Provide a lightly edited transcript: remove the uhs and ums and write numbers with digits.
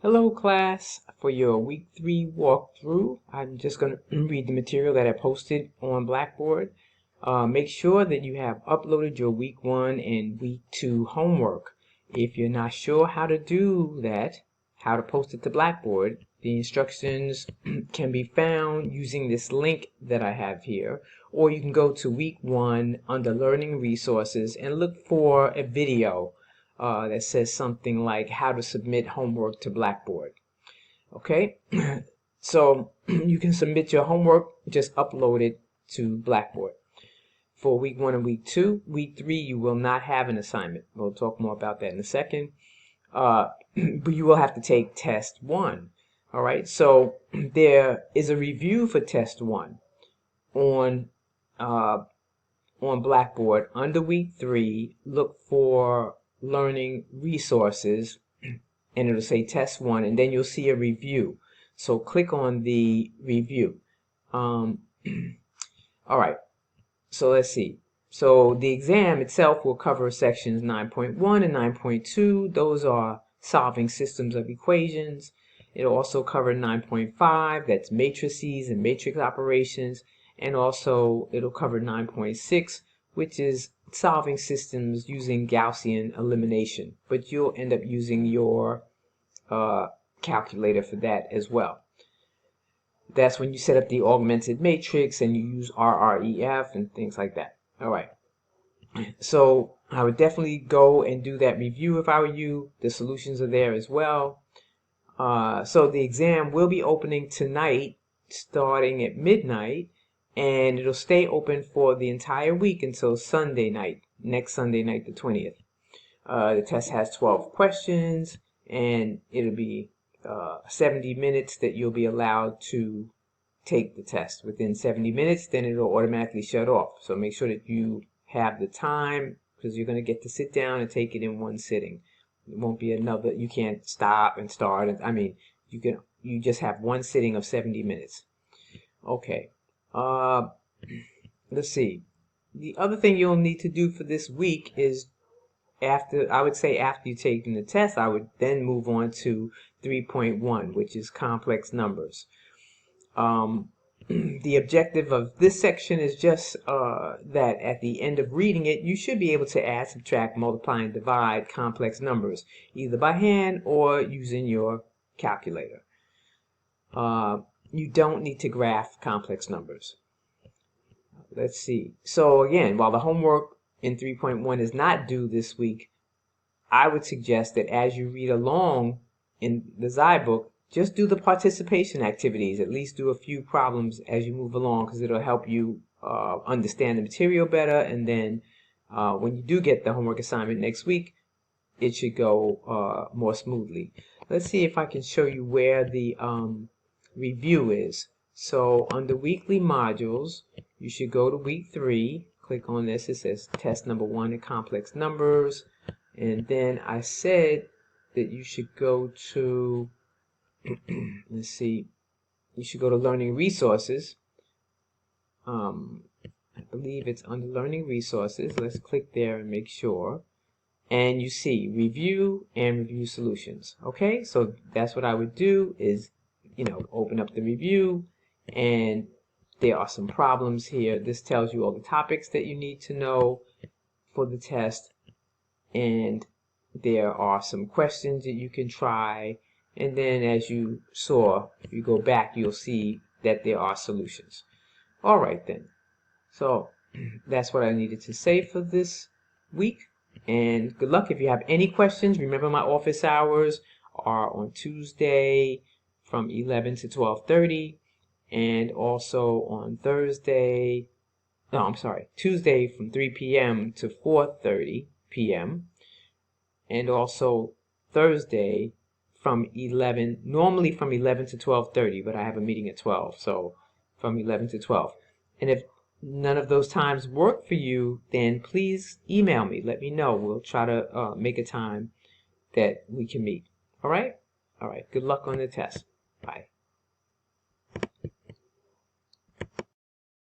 Hello class, for your week 3 walkthrough, I'm just going to read the material that I posted on Blackboard. Make sure that you have uploaded your week 1 and week 2 homework. If you're not sure how to do that, how to post it to Blackboard, the instructions can be found using this link that I have here, or you can go to week 1 under Learning Resources and look for a video that says something like how to submit homework to Blackboard. Okay, so you can submit your homework, just upload it to Blackboard. For week 1 and week 2, week 3 you will not have an assignment. We'll talk more about that in a second. But you will have to take test 1. All right, so there is a review for test 1 on Blackboard. Under week 3, look for Learning Resources, and it'll say test 1, and then you'll see a review. So click on the review. All right, so let's see. So the exam itself will cover sections 9.1 and 9.2. Those are solving systems of equations. It'll also cover 9.5, that's matrices and matrix operations, and also it'll cover 9.6, which is solving systems using Gaussian elimination, but you'll end up using your calculator for that as well. That's when you set up the augmented matrix and you use RREF and things like that. All right, so I would definitely go and do that review if I were you. The solutions are there as well. So the exam will be opening tonight starting at midnight, and it'll stay open for the entire week until Sunday night, next Sunday night, the 20th. The test has 12 questions, and it'll be 70 minutes that you'll be allowed to take the test. Within 70 minutes, then it'll automatically shut off. So make sure that you have the time, because you're going to get to sit down and take it in one sitting. It won't be another, you can't stop and start. You just have one sitting of 70 minutes. Okay. Let's see. The other thing you'll need to do for this week is after you've taken the test, I would then move on to 3.1, which is complex numbers. The objective of this section is just that at the end of reading it, you should be able to add, subtract, multiply, and divide complex numbers, either by hand or using your calculator. You don't need to graph complex numbers. Let's see. So again, while the homework in 3.1 is not due this week, I would suggest that as you read along in the Zybook, just do the participation activities. At least do a few problems as you move along, because it'll help you understand the material better. And then when you do get the homework assignment next week, it should go more smoothly. Let's see if I can show you where the review is. So under weekly modules, you should go to week 3. Click on this. It says test number 1 in complex numbers. And then I said that you should go to let's see, you should go to Learning Resources. I believe it's under Learning Resources. Let's click there and make sure. And you see Review and Review Solutions. Okay, so that's what I would do is, open up the review, and there are some problems here. This tells you all the topics that you need to know for the test, and there are some questions that you can try. And then as you saw, if you go back, you'll see that there are solutions. All right then. So that's what I needed to say for this week. And good luck. If you have any questions, remember my office hours are on Tuesday from 11 to 12:30, and also on Tuesday from 3 p.m. to 4:30 p.m. and also Thursday from 11, normally from 11 to 12:30, but I have a meeting at 12, so from 11 to 12. And if none of those times work for you, then please email me. Let me know. We'll try to make a time that we can meet. All right? All right. Good luck on the test. Bye.